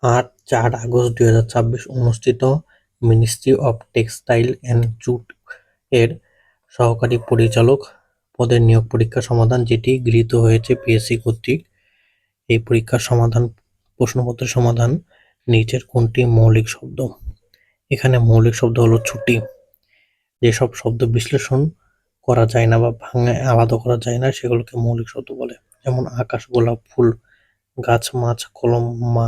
4 August 2026 অনুষ্ঠিত ministry of textile and jute এর সহকারী পরিচালক পদের নিয়োগ পরীক্ষার সমাধান, যেটি গৃহীত হয়েছে পিএসসি কর্তৃক। এই পরীক্ষার প্রশ্নপত্রের সমাধান: নিচের কোনটি মৌলিক শব্দ? এখানে মৌলিক শব্দ হলো ছুটি। যেসব শব্দ বিশ্লেষণ করা যায় না বা ভাঙায় আলাদা করা যায় না সেগুলোকে মৌলিক শব্দ বলে, যেমন আকাশ, গোলাপ, ফুল, গাছ, মাছ, কলম, মা,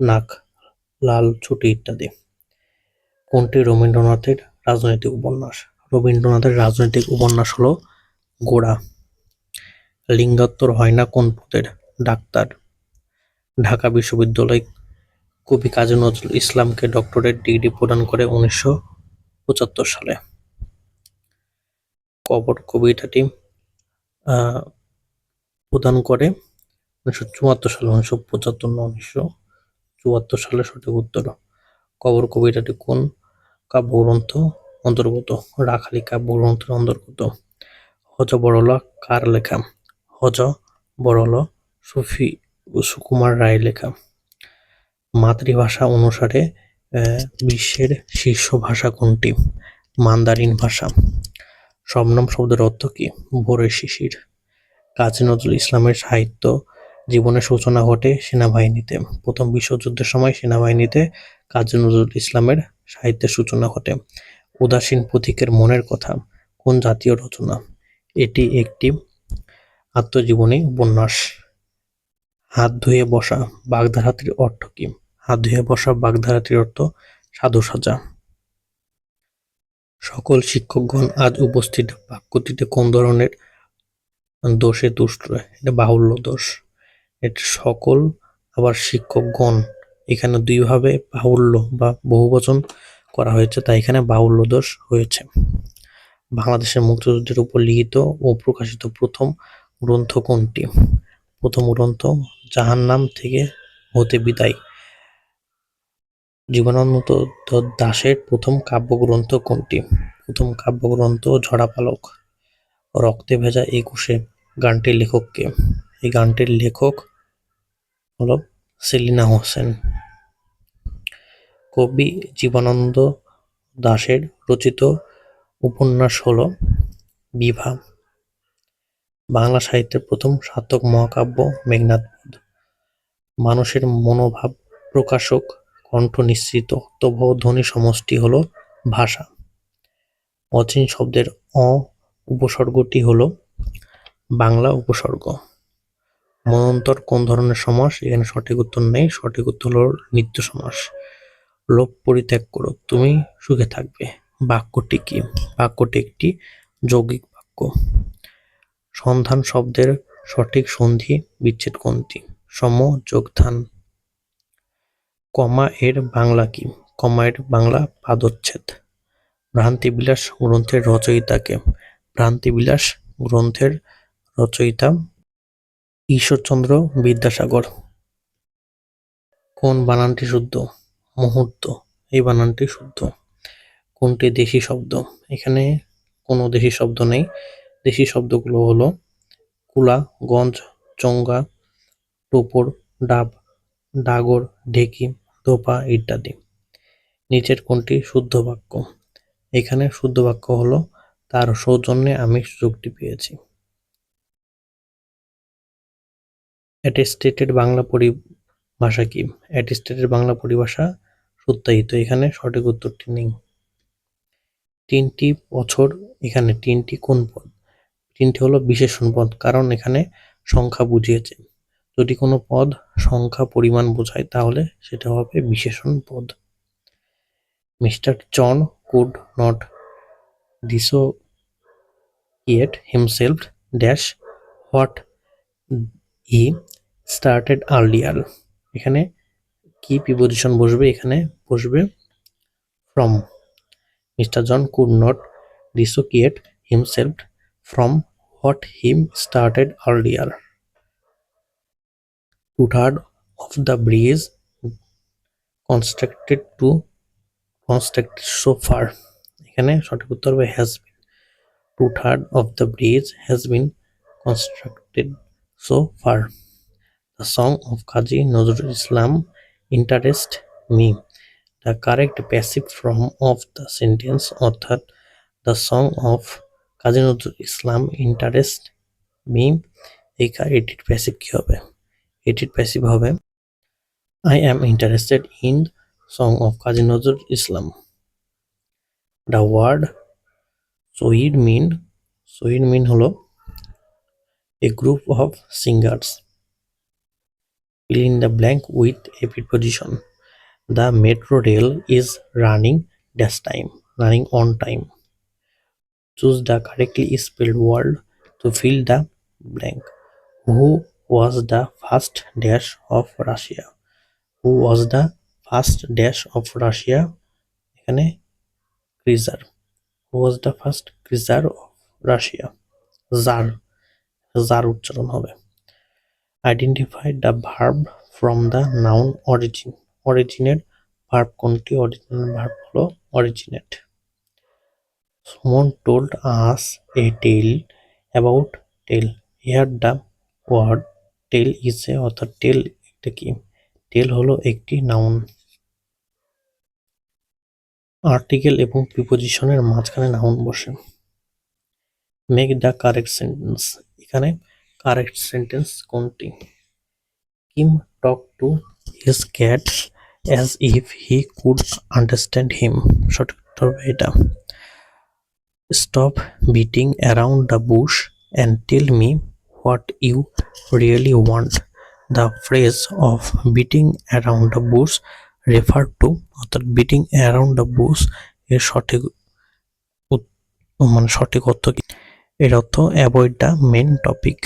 নাক, লাল, ছুটি ইত্যাদি। কোনটি রবীন্দ্রনাথের রাজনৈতিক উপন্যাস? রবীন্দ্রনাথের রাজনৈতিক উপন্যাস হলো গোড়া। লিঙ্গাত্তর হয় না কোন পদের? ডাক্তার। ঢাকা বিশ্ববিদ্যালয় কবি কাজী নজরুল ইসলামকে ডক্টরেট ডিগ্রি প্রদান করে 1975 সালে। কবর কবিতাটি প্রদান করে 1974 সালে। 1975 না 1974 সালে সঠিক উত্তর। কবর কবিতাটি কোন কাব্যগ্রন্থ অন্তর্গত? রাখালি কাব্যগ্রন্থের অন্তর্গত। হয বরলা কার লেখা? হয বরলা সুকুমার রায়ের লেখা। মাতৃভাষা অনুসারে বিশ্বের শীর্ষ ভাষা কোনটি? মান্দারিন ভাষা। শবনম শব্দের অর্থ কী? ভোরের শিশির। কাজী নজরুল ইসলামের সাহিত্য জীবনের সূচনা ঘটে সেনাবাহিনীতে। প্রথম বিশ্বযুদ্ধের সময় সেনাবাহিনীতে কাজী নজরুল ইসলামের সাহিত্যের সূচনা ঘটে। উদাসীন পথিকের মনের কথা কোন জাতীয় রচনা? এটি একটি আত্মজীবনী উপন্যাস। হাত ধুয়ে বসা বাগধারাটির অর্থ কী? হাত ধুয়ে বসা বাগধারাটির অর্থ সাধু সাজা। সকল শিক্ষকগণ আজ উপস্থিত বাক্যটিতে কোন ধরনের দোষে তুষ্ট? এটা বাহুল্য দোষ। এটা সকল আবার শিক্ষকগণ, এখানে দুইভাবে বাহুল্য বা বহুবচন করা হয়েছে, তাই এখানে বাহুল্য দোষ হয়েছে। বাংলাদেশের মুক্তিযুদ্ধের উপর লিখিত ও প্রকাশিত প্রথম গ্রন্থ কোনটি? প্রথম গ্রন্থ জাহান্নাম থেকে হতে বিদায়। জীবনানন্দ দাশের প্রথম কাব্যগ্রন্থ কোনটি? প্রথম কাব্যগ্রন্থ ঝরাপালক। রক্তে ভেজা 21-এ গানটির লেখক কে? এই গানটির লেখক হলো সেলিনা হোসেন। কবি জীবনানন্দ দাশের রচিত উপন্যাস হলো বিভা। বাংলা সাহিত্যের প্রথম সার্থক মহাকাব্য মেঘনাদ বধ। মানুষের মনোভাব প্রকাশক কণ্ঠ নিঃসৃত অর্থবহ ধ্বনি সমষ্টি হলো ভাষা। অচিন শব্দের উপসর্গটি হলো বাংলা উপসর্গ। মন্বন্তর কোন ধরনের সমাস? এখানে সঠিক উত্তর নেই, সঠিক উত্তর হলো নিত্য সমাস। লোভ পরিত্যাগ করো, তুমি সুখে থাকবে বাক্যটি কি? বাক্যটি একটি যৌগিক বাক্য। সন্ধান শব্দের সঠিক সন্ধি বিচ্ছেদ কোনটি? সম যোগধান। কমা এর বাংলা কি? কমা এর বাংলা পাদচ্ছেদ। ভ্রান্তিবিলাস গ্রন্থের রচয়িতা কে? ভ্রান্তিবিলাস গ্রন্থের রচয়িতা ঈশ্বরচন্দ্র বিদ্যাসাগর। কোন বানানটি শুদ্ধ? মুহূর্ত, এই বানানটি শুদ্ধ। কোনটি দেশি শব্দ? এখানে কোনো দেশি শব্দ নেই। দেশি শব্দগুলো হলো কুলা, গঞ্জ, চঙ্গা, টোপর, ডাব, ডাগর, ঢেকি, ধোপা ইত্যাদি। নিচের কোনটি শুদ্ধ বাক্য? এখানে শুদ্ধ বাক্য হলো তার সৌজন্যে আমি সুযোগটি পেয়েছি। অ্যাটেস্টেটেড বাংলা পরিভাষা কি? অ্যাটেস্টেটেড বাংলা পরিভাষা সত্যায়িত। এখানে সঠিক উত্তরটি নেই। 3টি বছর, এখানে 3টি কোন পদ? 3টি হলো বিশেষণ পদ, কারণ এখানে সংখ্যা বুঝিয়েছে। যদি কোনো পদ সংখ্যা পরিমাণ বোঝায় তাহলে সেটা হবে বিশেষণ পদ। Mister John could not dissociate himself dash what he started earlier. এখানে কি প্রিপজিশন বসবে? এখানে বসবে from. Mister John could not dissociate himself from what he started earlier. 2/3 of the bridge constructed so far. এখানে সঠিক উত্তর হবে has been. 2/3 of the bridge has been constructed so far. The song of Kazi Nazrul Islam interest me. The correct passive form of the sentence অর্থাৎ the song of Kazi Nazrul Islam interest me, এটির passive কি হবে? এটির passive হবে I am interested in song of Kazi Nazrul Islam. The word শহীদ মিন হলো a group of singers. Fill in the blank with a preposition. The metro rail is running on time. Choose the correctly spelled word to fill the blank. Who was the first dash of Russia? Who was the first dash of Russia? এখানে czar. Who was the first czar of Russia? Czar উচ্চারণ হবে। Identify the verb from the noun origin. অরিজিনের verb কোনটি? Original verb হলো originate. Someone told us a tale about tale. Here the word tale is a অর্থাৎ tale একটা কি? tale হলো একটি নাউন। আর্টিকেল এবং প্রিপোজিশনের মাঝখানে নাউন বসে। Make the correct sentence. এখানে কারেক্ট সেন্টেন্স কোনটি? Kim talked to his cat as if he could understand him. সঠিক উত্তর হবে এটা। Stop beating around the bush and tell me what you really want. The phrase of beating around the bush refer to অর্থাৎ beating around the bush এর সঠিক অর্থ কি? এর অর্থ avoid the main topic.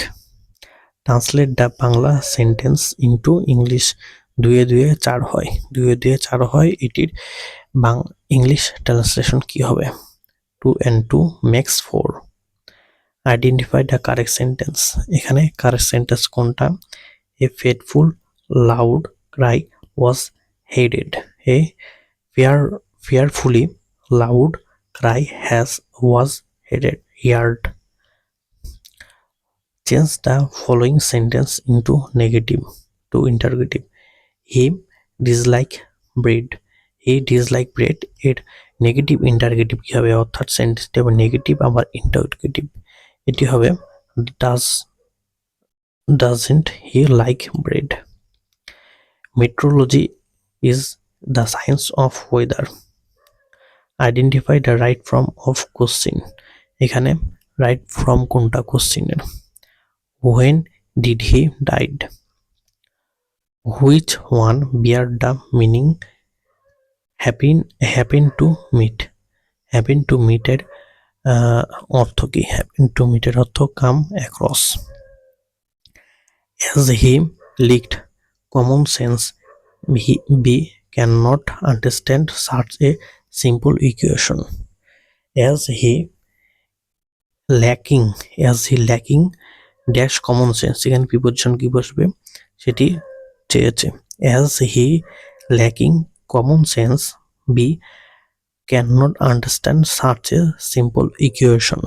Translate the Bangla sentence into English. 2 এ 4 হয়। 2 এ 4 হয়, এটির ইংলিশ ট্রান্সলেশন কি হবে? 2 and 2 makes 4. Identify the correct sentence. এখানে কারেক্ট সেন্টেন্স কোনটা? এ ফেটফুল loud Cry was headed. A fearfully loud cry was heard. Change the following sentence into negative to interrogative. He disliked bread. এর negative interrogative কি হবে? অর্থাৎ সেন্টেন্সটি হবে negative আবার interrogative. এটি হবে doesn't he like bread? Meteorology is the science of weather. Identify the right form of question. এখানে right form কোনটা কোশ্চেনের? When did he died? Which one bear the meaning happen to meet? Happen to meet এর অর্থ কি? happen to meet এর অর্থ come across. As he lacked common sense, we cannot understand such a simple equation. As he lacking dash common sense, এখানে preposition কি বসবে সেটি চেয়েছে। As he lacking common sense, we cannot understand such a simple equation.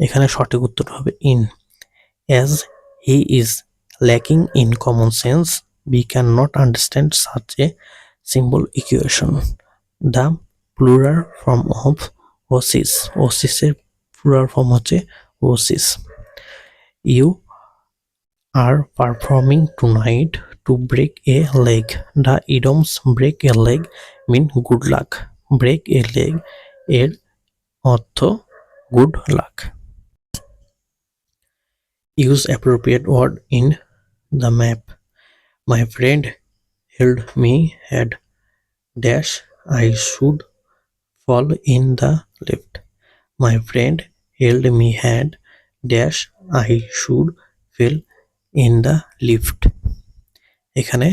এখানে সঠিক উত্তর হবে in. As he is lacking in common sense, we cannot understand such a simple equation. The plural form of oasis. oasis এর plural form হচ্ছে oasis. You are performing tonight to break a leg. The idioms break a leg mean good luck. break a leg এর অর্থ good luck. Use appropriate word in the map. My friend held me had dash I should fall in the lift. My friend held me hand dash I should fall in the lift. এখানে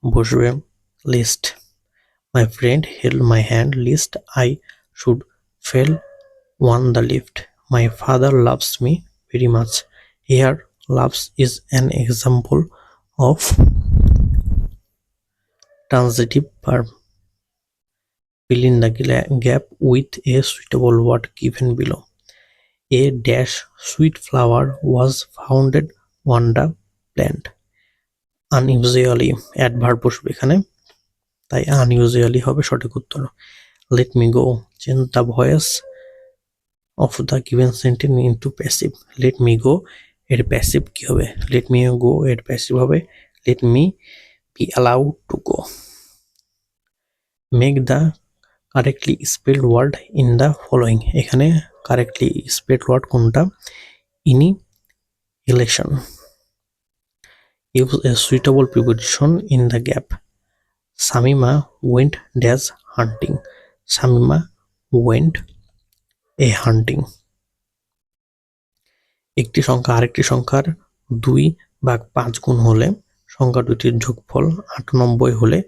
বসবে list. My friend held my hand lest I should fall on the lift. My father loves me very much. Here loves is an example of transitive verb. Fill in the gap with a suitable word given below. A dash sweet flower was found on the plant. Unusually adverb বসবে এখানে তাই unusually হবে সঠিক উত্তর। Let me go, change the voice of the given sentence into passive. Let me go এর passive কি হবে? Let me go এর প্যাসিভ হবে let me be allowed to go. Make the correctly spelled word in the following. এখানে correctly spelled word কোনটা? Election. Use a suitable preposition in the gap. Shamima went dash hunting. Shamima went a hunting. একটি সংখ্যা আরেকটি সংখ্যার 2/5 গুণ হলে সংখ্যা দুটির যোগফল 98 হলে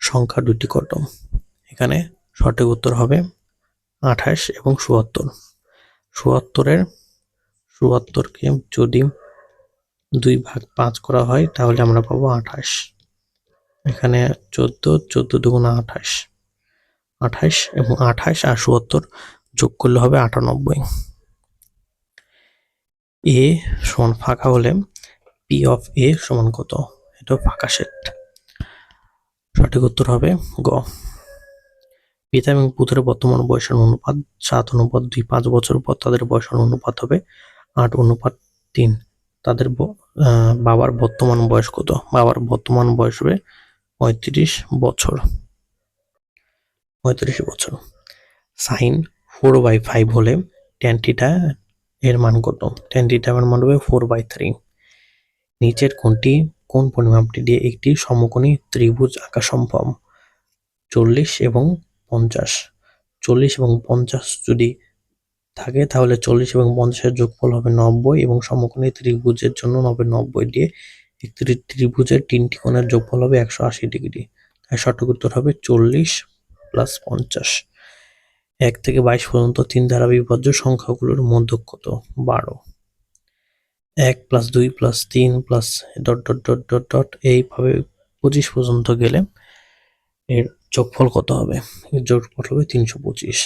সংখ্যা দুটি কত? এখানে সঠিক উত্তর হবে 28 এবং 77। 77কে যদি 2/5 করা হয় তাহলে আমরা পাবো 28। এখানে 14 দুগুণ 28, 28 এবং 28 আর 77 যোগ করলে হবে 98। এ সমান ফাঁকা হলে পি অফ এ সমান কত? এটা ফাঁকা সেট। সঠিক উত্তর হবে গ। পিতা এবং পুত্রের বর্তমান বয়সের অনুপাত 7:2। 5 বছর পর তাদের বয়সের অনুপাত হবে 8:3। তাদের বাবার বর্তমান বয়স কত? বাবার বর্তমান বয়স হবে 35 বছর। 35 বছর। সাইন 4/5 হলে tan থিটা এর মান কত? tan থিটা এর মান হবে 4/3। নিচের কোন পরিমাপটি দিয়ে একটি সমকোণী ত্রিভুজ আঁকা সম্ভব? 40 এবং 50। 40 এবং 50 যদি থাকে তাহলে 40 এবং 50 এর যোগফল হবে 90 এবং সমকোণী ত্রিভুজের জন্য হবে 90 দিয়ে একটি ত্রিভুজের তিনটি কোণের যোগফল হবে 180 ডিগ্রি। তাই সঠিক উত্তর হবে 40 + 50। 1 থেকে 22 পর্যন্ত 3 দ্বারা বিভাজ্য সংখ্যাগুলোর মধ্যক কত? 12। 1 + 2 + 3 + ... এইভাবে 25 পর্যন্ত গেলে এর যোগফল কত হবে? এর যোগফল হবে 325।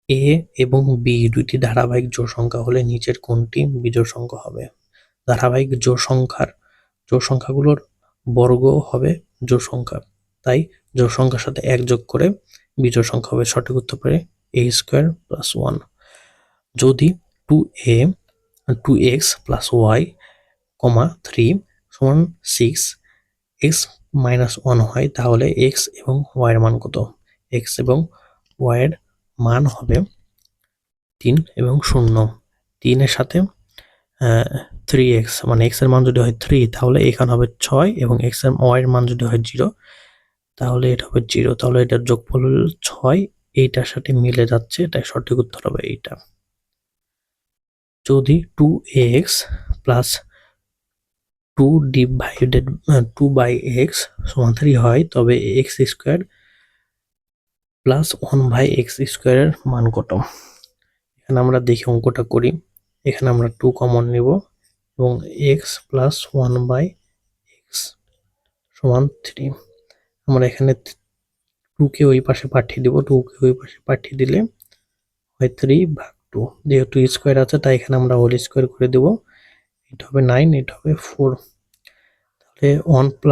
এ এবং বি দুইটি ধারাবাহিক জোড় সংখ্যা হলে নিচের কোনটি বিজোড় সংখ্যা হবে? ধারাবাহিক জোড় সংখ্যাগুলোর বর্গ হবে জোড় সংখ্যা, তাই জোড় সংখ্যার সাথে 1 যোগ করে বিজোড় সংখ্যা হবে। সঠিক উত্তর হবে a² + 1। যদি 2x + y, 3 = 6, x - 1 হয় তাহলে x এবং y এর মান কত? x এবং y এর মান হবে 3 এবং 0। 3 এর সাথে 3x মানে x এর মান যদি হয় 3 তাহলে এখানে হবে 6 এবং y এর মান যদি হয় 0 তাহলে এটা হবে 0। তাহলে এটার যোগফল হলো 6, এইটার সাথে মিলে যাচ্ছে, তাই সঠিক উত্তর হবে এইটা। যদি 2x + 2/x = 3 হয় তবে x² + 1/x² এর মান কত? এখানে আমরা দেখি অঙ্কটা করি। এখানে আমরা 2 কমন নিব এবং x + 1/x = 3। আমরা এখানে 2 কে ওই পাশে পাঠিয়ে দিব। 2 কে ওই পাশে পাঠিয়ে দিলে হয় 3/2। যেহেতু স্কয়ার আছে তাই এখানে আমরা হোল স্কয়ার করে দেব। এটা হবে 9, এটা হবে 4। তাহলে 1 +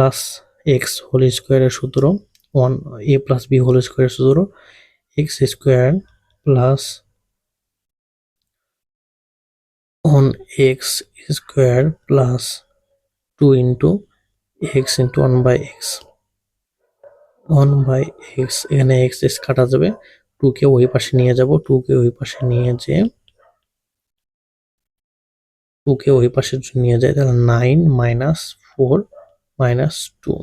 x হোল স্কয়ারের সূত্র 1a + b হোল স্কয়ারের সূত্র x² + 1x² + 2 x × 1/x। 1/x, এখানে x কাটা যাবে। 2 কে ওই পাশে নিয়ে যাব। 2 কে ওই পাশে নিয়ে যেয়ে 2 কে ওই পাশে নিয়ে যাই তাহলে 9 - 4 - 2।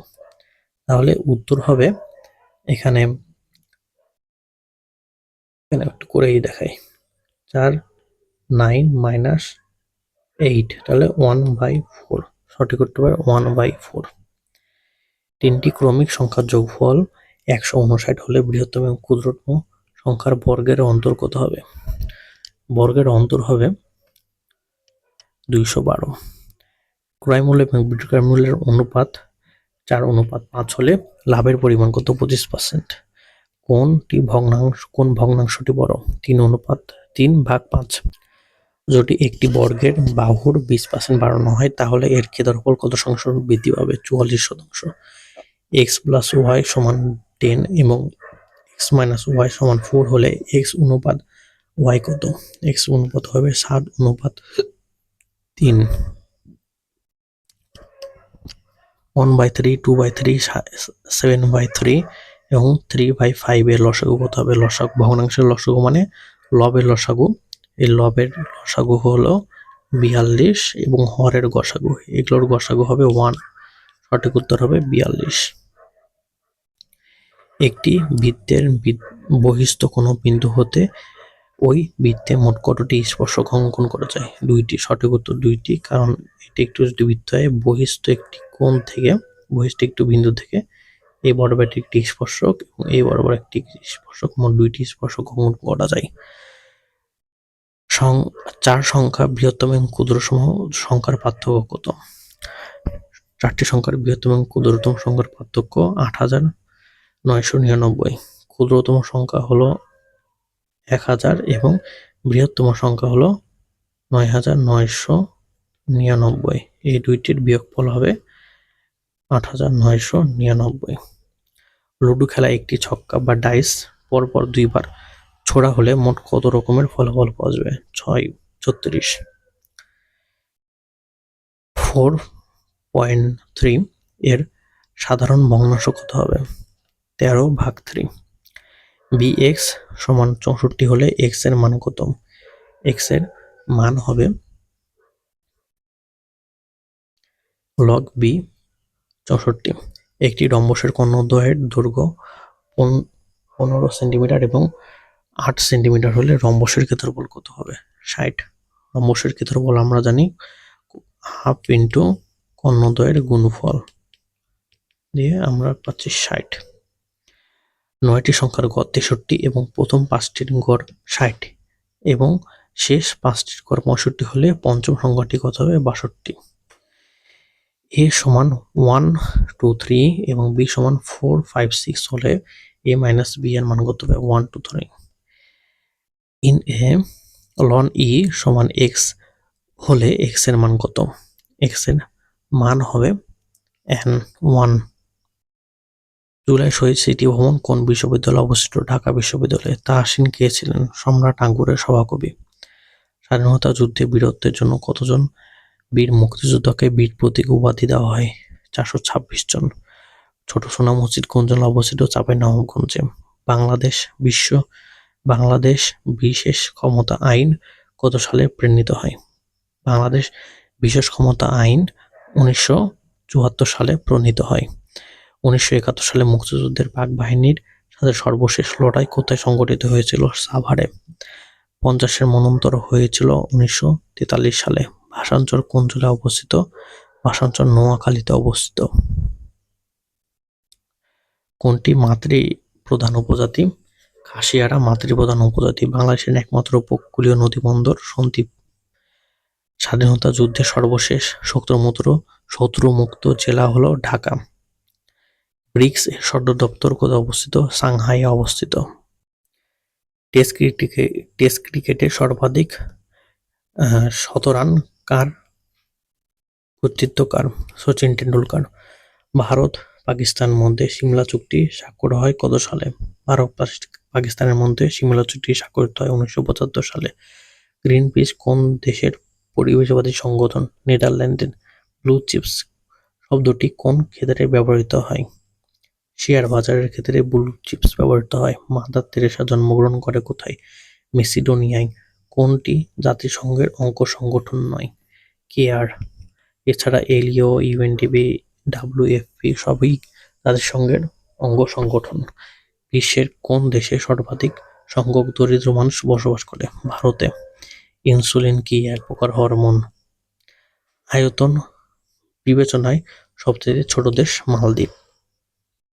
তাহলে উত্তর হবে এখানে একটু করেই দেখাই। 4 9 - 8 তাহলে 1/4। সঠিক উত্তর হবে 1/4। তিনটি ক্রমিক সংখ্যার যোগফল 159 হলে বৃহত্তম এবং ক্ষুদ্রতম সংখ্যার বর্গের অন্তর কত হবে? বর্গের অন্তর হবে 212। ক্রয় মূল্য এবং বিক্রয় মূল্যের অনুপাত 4:5 হলে লাভের পরিমাণ কত? 25%। কোন ভগ্নাংশটি বড়? 3:3/5। যদি একটি বর্গের বাহুর 20% বাড়ানো হয় তাহলে এর ক্ষেত্রফল কত শতাংশ বৃদ্ধি পাবে? 44%। x প্লাস ওয়াই সমান 10 এবং x মাইনাস ওয়াই সমান 4 হলে x অনুপাত y কত? x অনুপাত হবে 7:3। 1/3, 2/3, 7/3 এবং 3/5 এর লসাগু কত হবে? লসাগু ভগ্নাংশের লসাগু মানে লবের লসাগু। এই লবের লসাগু হলো 42 এবং হরের গসাগু, এগুলোর গসাগু হবে 1। সঠিক উত্তর হবে 42। একটি বৃত্তের বহিস্থ কোনো বিন্দু হতে ওই বৃত্তে মোট কতটি স্পর্শক অঙ্কন করা যায়? 2টি। সঠিক উত্তর 2টি, কারণ এটি একটু যদি বৃত্ত হয় বহিস্থ একটি কোণ থেকে, বহিস্থ একটি বিন্দু থেকে এই বরাবর একটি স্পর্শক এবং এই বরাবর একটি স্পর্শক, মোট 2টি স্পর্শক অঙ্কন করা যায়। 4 সংখ্যা বৃহত্তম এবং ক্ষুদ্রতম সংখ্যার পার্থক্য কত? 4টি সংখ্যার বৃহত্তম এবং ক্ষুদ্রতম সংখ্যার পার্থক্য 8,999। ক্ষুদ্রতম সংখ্যা হলো 1000 এবং বৃহত্তম সংখ্যা হলো 9,999। এই দুইটির বিয়োগফল হবে 8,999। লুডো খেলায় একটি ছক্কা বা ডাইস পরপর 2বার ছোড়া হলে মোট কত রকমের ফলাফল পাওয়া যাবে? 36। 4.3 এর সাধারণ ভগ্নাংশ কত হবে? 13/3। bx সমান 64 হলে x এর মান কত? x এর মান হবে log b 64। একটি রম্বসের কর্ণদ্বয়ের দৈর্ঘ্য 15 সেন্টিমিটার এবং 8 সেন্টিমিটার হলে রম্বসের ক্ষেত্রফল কত হবে? 60। রম্বসের ক্ষেত্রফল আমরা জানি হাফ ইন্টু কর্ণদ্বয়ের গুণফল দিয়ে আমরা পাচ্ছি 60। 9টি সংখ্যার গড় 63 এবং প্রথম 5টির গড় 60 এবং শেষ 5টির গড় 65 হলে পঞ্চম সংখ্যাটি কত হবে? 62। a সমান 1, 2, 3 এবং b সমান 4, 5, 6 হলে a মাইনাস b এর মান কত হবে? 1, 2, 3। in a ln e সমান x হলে x এর মান কত? x এর মান হবে n1। জুলাই শহীদ স্মৃতি ভবন কোন বিশ্ববিদ্যালয়ে অবস্থিত? ঢাকা বিশ্ববিদ্যালয়ে। তাহসিন কে ছিলেন? সম্রাট আকবরের সভাকবি। স্বাধীনতা যুদ্ধে বীরত্বের জন্য কতজন বীর মুক্তিযোদ্ধাকে বীর প্রতীক উপাধি দেওয়া হয়? 426 জন। ছোট সোনা মসজিদ কোন জেলায় অবস্থিত? চাঁপাইনবাবগঞ্জে। বাংলাদেশ বিশেষ ক্ষমতা আইন কত সালে প্রণীত হয়? বাংলাদেশ বিশেষ ক্ষমতা আইন 1974 সালে প্রণীত হয়। 1971 সালে মুক্তিযুদ্ধের পাক বাহিনীর সাথে সর্বশেষ লড়াই কোথায় সংঘটিত হয়েছিল? সাভারে। 50-এর মন্বন্তর হয়েছিল 1943 সালে। ভাষাঞ্চল কোন জেলায় অবস্থিত? ভাষাঞ্চল নোয়াখালীতে অবস্থিত। কোনটি মাতৃপ্রধান উপজাতি? খাসিয়ারা মাতৃপ্রধান উপজাতি। বাংলাদেশের একমাত্র উপকূলীয় নদীবন্দর সন্দ্বীপ। স্বাধীনতা যুদ্ধে সর্বশেষ শত্রুমুক্ত জেলা হলো ঢাকা। ব্রিক্স এর সদর দপ্তর কোথায় অবস্থিত? সাংহাইয়ে অবস্থিত। টেস্ট ক্রিকেটে সর্বাধিক শতরান কার কর্তৃত্ব কার? সচিন টেন্ডুলকার। ভারত পাকিস্তান মধ্যে সিমলা চুক্তি স্বাক্ষর হয় কত সালে? ভারত পাকিস্তানের মধ্যে সিমলা চুক্তি স্বাক্ষরিত হয় 1975 সালে। গ্রিনপিস কোন দেশের পরিবেশবাদী সংগঠন? নেদারল্যান্ডের। ব্লু চিপস শব্দটি কোন ক্ষেত্রে ব্যবহৃত হয়? শেয়ার বাজারের ক্ষেত্রে ব্লু চিপস ব্যবহৃত হয়। মাদার তেরেসা জন্মগ্রহণ করে কোথায়? মেসিডোনিয়ায়। কোনটি জাতিসংঘের অঙ্গ সংগঠন নয়? কেয়ার। এছাড়া এলইও, ইউএনডিপি, ডাব্লিউএফপি সবই জাতিসংঘের অঙ্গ সংগঠন। বিশ্বের কোন দেশে সর্বাধিক সংখ্যক দরিদ্র মানুষ বসবাস করে? ভারতে। ইনসুলিন কি এক প্রকার হরমোন? আয়তন বিবেচনায় সবচেয়ে ছোট দেশ মালদ্বীপ।